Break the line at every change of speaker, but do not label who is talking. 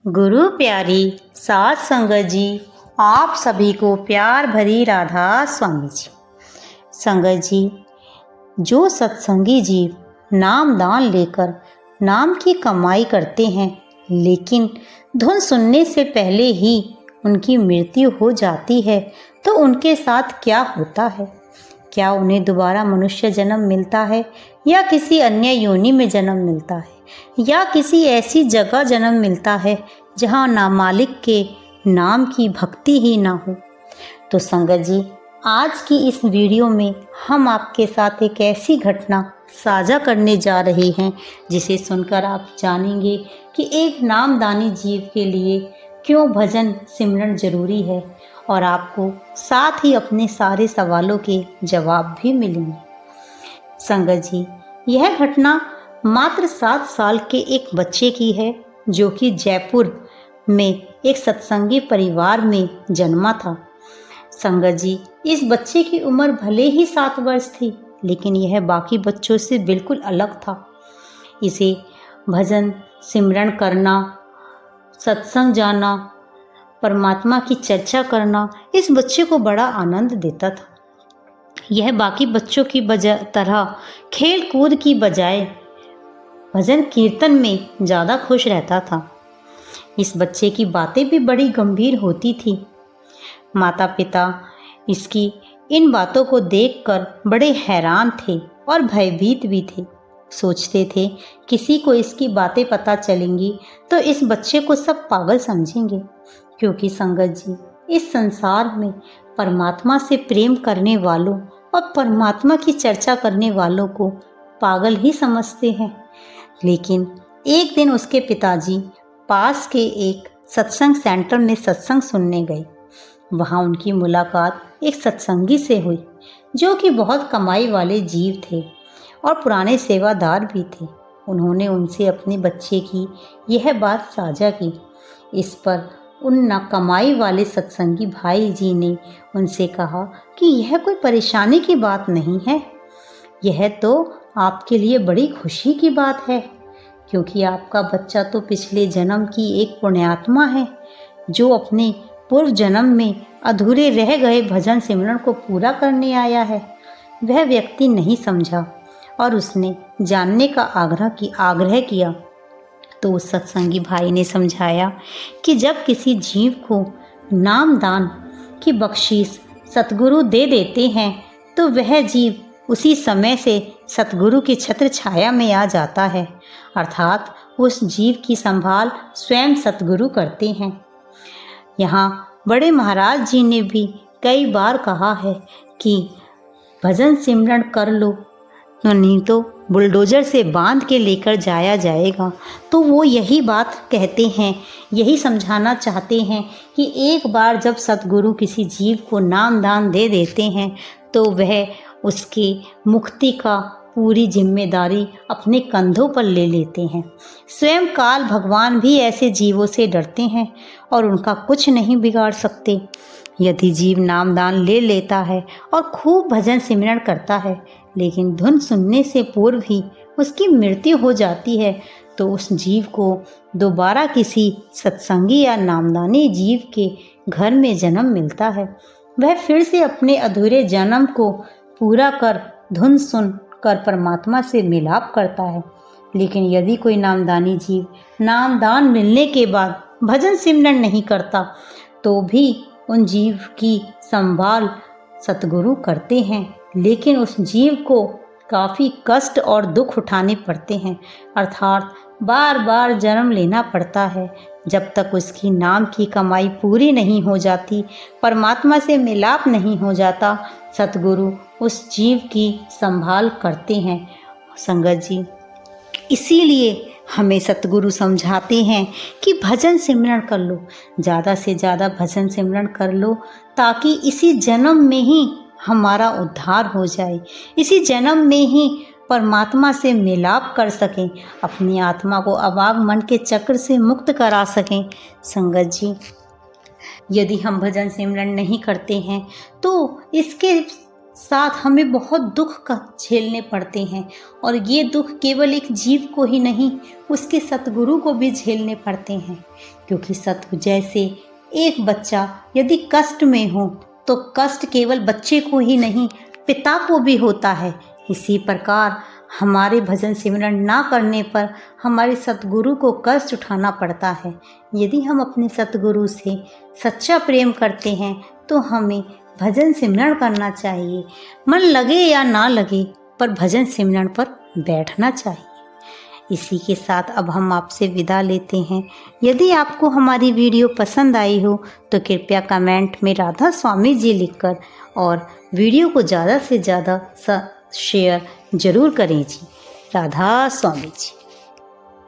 गुरु प्यारी साध संगत जी, आप सभी को प्यार भरी राधा स्वामी जी। संगत जी, जो सत्संगी जीव नाम दान लेकर नाम की कमाई करते हैं, लेकिन धुन सुनने से पहले ही उनकी मृत्यु हो जाती है, तो उनके साथ क्या होता है? क्या उन्हें दोबारा मनुष्य जन्म मिलता है, या किसी अन्य योनि में जन्म मिलता है, या किसी ऐसी जगह जन्म मिलता है जहाँ नामालिक के नाम की भक्ति ही ना हो? तो संगत जी, आज की इस वीडियो में हम आपके साथ एक ऐसी घटना साझा करने जा रहे हैं जिसे सुनकर आप जानेंगे कि एक नामदानी जीव के लिए क्यों भजन सिमरन जरूरी है, और आपको साथ ही अपने सारे सवालों के जवाब भी मिलेंगे। संगत जी, यह घटना मात्र 7 साल के एक बच्चे की है, जो कि जयपुर में एक सत्संगी परिवार में जन्मा था। संगत जी, इस बच्चे की उम्र भले ही 7 वर्ष थी, लेकिन यह बाकी बच्चों से बिल्कुल अलग था। इसे भजन सिमरन करना, सत्संग जाना, परमात्मा की चर्चा करना इस बच्चे को बड़ा आनंद देता था। यह बाकी बच्चों की तरह खेल कूद की बजाय भजन कीर्तन में ज़्यादा खुश रहता था। इस बच्चे की बातें भी बड़ी गंभीर होती थी। माता पिता इसकी इन बातों को देखकर बड़े हैरान थे और भयभीत भी थे। सोचते थे किसी को इसकी बातें पता चलेंगी तो इस बच्चे को सब पागल समझेंगे, क्योंकि संगत जी, इस संसार में परमात्मा से प्रेम करने वालों और परमात्मा की चर्चा करने वालों को पागल ही समझते हैं। लेकिन एक दिन उसके पिताजी पास के एक सत्संग सेंटर में सत्संग सुनने गए। वहाँ उनकी मुलाकात एक सत्संगी से हुई, जो कि बहुत कमाई वाले जीव थे और पुराने सेवादार भी थे। उन्होंने उनसे अपने बच्चे की यह बात साझा की। इस पर उन ना कमाई वाले सत्संगी भाई जी ने उनसे कहा कि यह कोई परेशानी की बात नहीं है, यह तो आपके लिए बड़ी खुशी की बात है, क्योंकि आपका बच्चा तो पिछले जन्म की एक पुण्यात्मा है, जो अपने पूर्व जन्म में अधूरे रह गए भजन सिमरन को पूरा करने आया है। वह व्यक्ति नहीं समझा और उसने जानने का आग्रह किया। तो उस सत्संगी भाई ने समझाया कि जब किसी जीव को नाम दान की बख्शीश सतगुरु दे देते हैं, तो वह जीव उसी समय से सतगुरु की छत्र छाया में आ जाता है, अर्थात उस जीव की संभाल स्वयं सतगुरु करते हैं। यहाँ बड़े महाराज जी ने भी कई बार कहा है कि भजन सिमरन कर लो, नहीं तो बुलडोजर से बांध के लेकर जाया जाएगा। तो वो यही बात कहते हैं, यही समझाना चाहते हैं कि एक बार जब सतगुरु किसी जीव को नाम दान दे देते हैं, तो वह उसकी मुक्ति का पूरी जिम्मेदारी अपने कंधों पर ले लेते हैं। स्वयं काल भगवान भी ऐसे जीवों से डरते हैं और उनका कुछ नहीं बिगाड़ सकते। यदि जीव नामदान ले लेता है और खूब भजन सिमरन करता है, लेकिन धुन सुनने से पूर्व ही उसकी मृत्यु हो जाती है, तो उस जीव को दोबारा किसी सत्संगी या नामदानी जीव के घर में जन्म मिलता है। वह फिर से अपने अधूरे जन्म को पूरा कर धुन सुन कर परमात्मा से मिलाप करता है। लेकिन यदि कोई नामदानी जीव नामदान मिलने के बाद भजन सिमरन नहीं करता, तो भी उन जीव की संभाल सतगुरु करते हैं, लेकिन उस जीव को काफ़ी कष्ट और दुख उठाने पड़ते हैं, अर्थात बार बार जन्म लेना पड़ता है। जब तक उसकी नाम की कमाई पूरी नहीं हो जाती, परमात्मा से मिलाप नहीं हो जाता, सतगुरु उस जीव की संभाल करते हैं। संगत जी, इसीलिए हमें सतगुरु समझाते हैं कि भजन सिमरन कर लो, ज़्यादा से ज़्यादा भजन सिमरन कर लो, ताकि इसी जन्म में ही हमारा उद्धार हो जाए, इसी जन्म में ही परमात्मा से मिलाप कर सकें, अपनी आत्मा को अभाग मन के चक्र से मुक्त करा सकें। संगत जी, यदि हम भजन सिमरन नहीं करते हैं, तो इसके साथ हमें बहुत दुख का झेलने पड़ते हैं, और ये दुख केवल एक जीव को ही नहीं, उसके सतगुरु को भी झेलने पड़ते हैं। क्योंकि सतगुरु जैसे एक बच्चा यदि कष्ट में हो तो कष्ट केवल बच्चे को ही नहीं, पिता को भी होता है। इसी प्रकार हमारे भजन सिमरन ना करने पर हमारे सतगुरु को कष्ट उठाना पड़ता है। यदि हम अपने सतगुरु से सच्चा प्रेम करते हैं तो हमें भजन सिमरन करना चाहिए। मन लगे या ना लगे, पर भजन सिमरन पर बैठना चाहिए। इसी के साथ अब हम आपसे विदा लेते हैं। यदि आपको हमारी वीडियो पसंद आई हो तो कृपया कमेंट में राधा स्वामी जी लिखकर और वीडियो को ज़्यादा से ज़्यादा शेयर जरूर करें जी। राधा स्वामी जी।